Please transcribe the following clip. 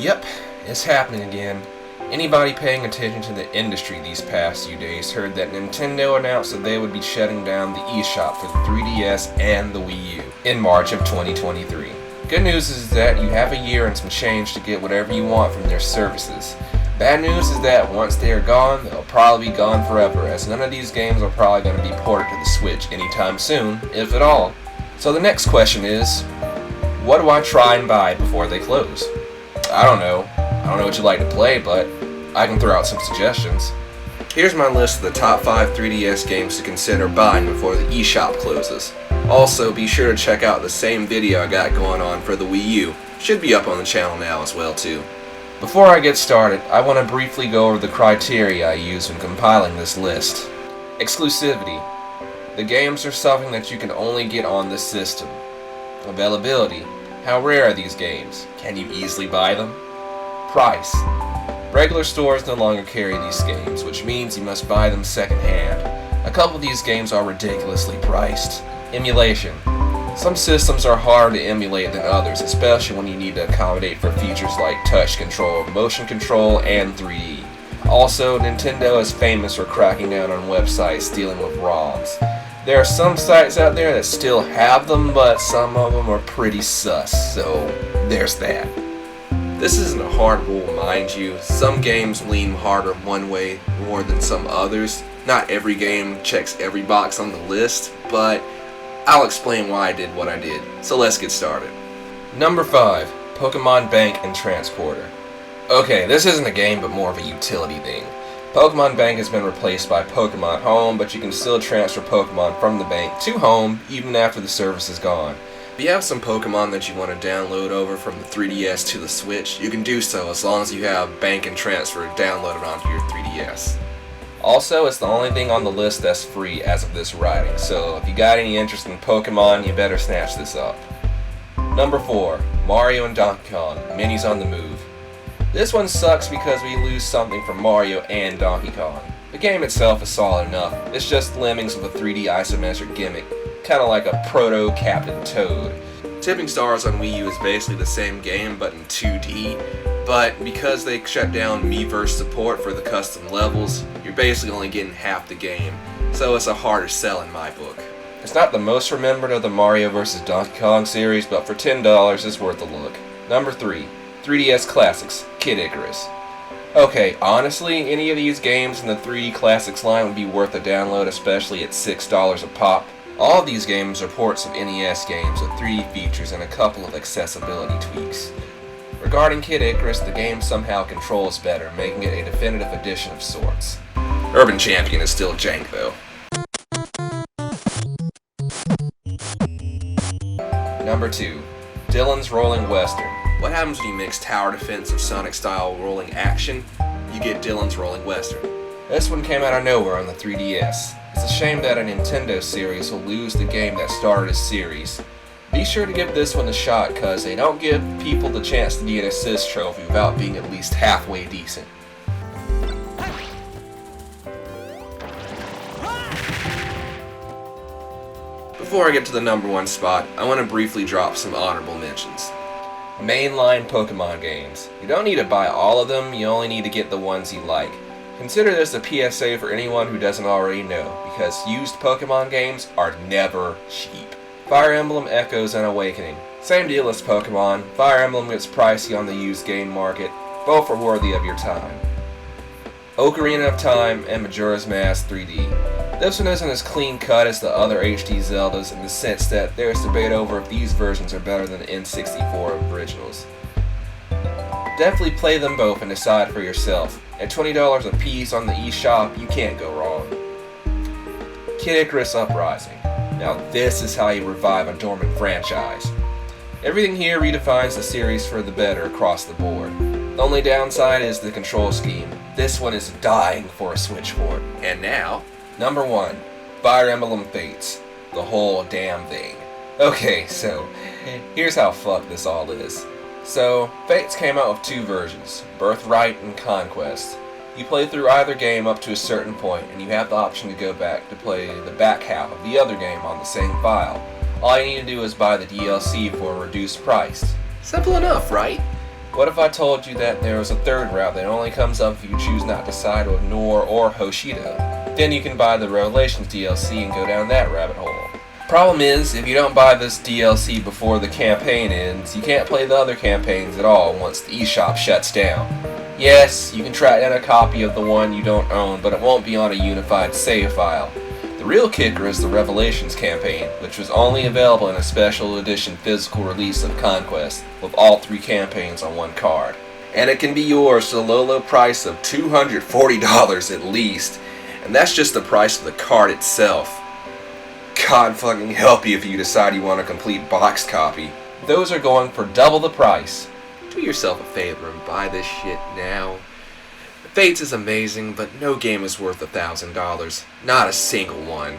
Yep, it's happening again. Anybody paying attention to the industry these past few days heard that Nintendo announced that they would be shutting down the eShop for the 3DS and the Wii U in March of 2023. Good news is that you have a year and some change to get whatever you want from their services. Bad news is that once they are gone, they'll probably be gone forever, as none of these games are probably going to be ported to the Switch anytime soon, if at all. So the next question is, what do I try and buy before they close? I don't know what you like to play, but I can throw out some suggestions. Here's my list of the top 5 3DS games to consider buying before the eShop closes. Also, be sure to check out the same video I got going on for the Wii U. Should be up on the channel now as well too. Before I get started, I want to briefly go over the criteria I use when compiling this list. Exclusivity. The games are something that you can only get on this system. Availability. How rare are these games? Can you easily buy them? Price. Regular stores no longer carry these games, which means you must buy them secondhand. A couple of these games are ridiculously priced. Emulation. Some systems are harder to emulate than others, especially when you need to accommodate for features like touch control, motion control, and 3D. Also, Nintendo is famous for cracking down on websites dealing with ROMs. There are some sites out there that still have them, but some of them are pretty sus, so there's that. This isn't a hard rule, mind you. Some games lean harder one way more than some others. Not every game checks every box on the list, but I'll explain why I did what I did. So let's get started. Number 5. Pokemon Bank and Transporter. Okay, this isn't a game but more of a utility thing. Pokemon Bank has been replaced by Pokemon Home, but you can still transfer Pokemon from the bank to home even after the service is gone. If you have some Pokemon that you want to download over from the 3DS to the Switch, you can do so as long as you have Bank and Transfer downloaded onto your 3DS. Also, it's the only thing on the list that's free as of this writing, so if you got any interest in Pokemon, you better snatch this up. Number 4. Mario and Donkey Kong, Minis on the Move. This one sucks because we lose something from Mario and Donkey Kong. The game itself is solid enough, it's just lemmings with a 3D isometric gimmick, kinda like a proto-Captain Toad. Tipping Stars on Wii U is basically the same game but in 2D, but because they shut down Miiverse support for the custom levels, you're basically only getting half the game, so it's a harder sell in my book. It's not the most remembered of the Mario vs. Donkey Kong series, but for $10 it's worth a look. Number 3. 3DS Classics, Kid Icarus. Okay, honestly, any of these games in the 3D Classics line would be worth a download, especially at $6 a pop. All of these games are ports of NES games with 3D features and a couple of accessibility tweaks. Regarding Kid Icarus, the game somehow controls better, making it a definitive edition of sorts. Urban Champion is still jank though. Number 2. Dylan's Rolling Western. What happens when you mix tower defense with Sonic-style rolling action? You get Dylan's Rolling Western. This one came out of nowhere on the 3DS. It's a shame that a Nintendo series will lose the game that started a series. Be sure to give this one a shot, cause they don't give people the chance to get an assist trophy without being at least halfway decent. Before I get to the number 1 spot, I want to briefly drop some honorable mentions. Mainline Pokemon games. You don't need to buy all of them, you only need to get the ones you like. Consider this a PSA for anyone who doesn't already know, because used Pokemon games are never cheap. Fire Emblem Echoes and Awakening. Same deal as Pokemon, Fire Emblem gets pricey on the used game market, both are worthy of your time. Ocarina of Time and Majora's Mask 3D. This one isn't as clean cut as the other HD Zeldas in the sense that there is debate over if these versions are better than the N64 originals. Definitely play them both and decide for yourself. At $20 a piece on the eShop, you can't go wrong. Kid Icarus Uprising. Now this is how you revive a dormant franchise. Everything here redefines the series for the better across the board. The only downside is the control scheme. This one is dying for a Switch port. And now, number 1. Fire Emblem Fates. The whole damn thing. Okay, so here's how fucked this all is. So, Fates came out with 2 versions, Birthright and Conquest. You play through either game up to a certain point, and you have the option to go back to play the back half of the other game on the same file. All you need to do is buy the DLC for a reduced price. Simple enough, right? What if I told you that there was a third route that only comes up if you choose not to side with Nor or Hoshido? Then you can buy the Revelations DLC and go down that rabbit hole. Problem is, if you don't buy this DLC before the campaign ends, you can't play the other campaigns at all once the eShop shuts down. Yes, you can track down a copy of the one you don't own, but it won't be on a unified save file. The real kicker is the Revelations campaign, which was only available in a special edition physical release of Conquest, with all 3 campaigns on one card. And it can be yours for the low price of $240 at least, and that's just the price of the card itself. God fucking help you if you decide you want a complete boxed copy. Those are going for double the price. Do yourself a favor and buy this shit now. Fates is amazing, but no game is worth $1,000. Not a single one.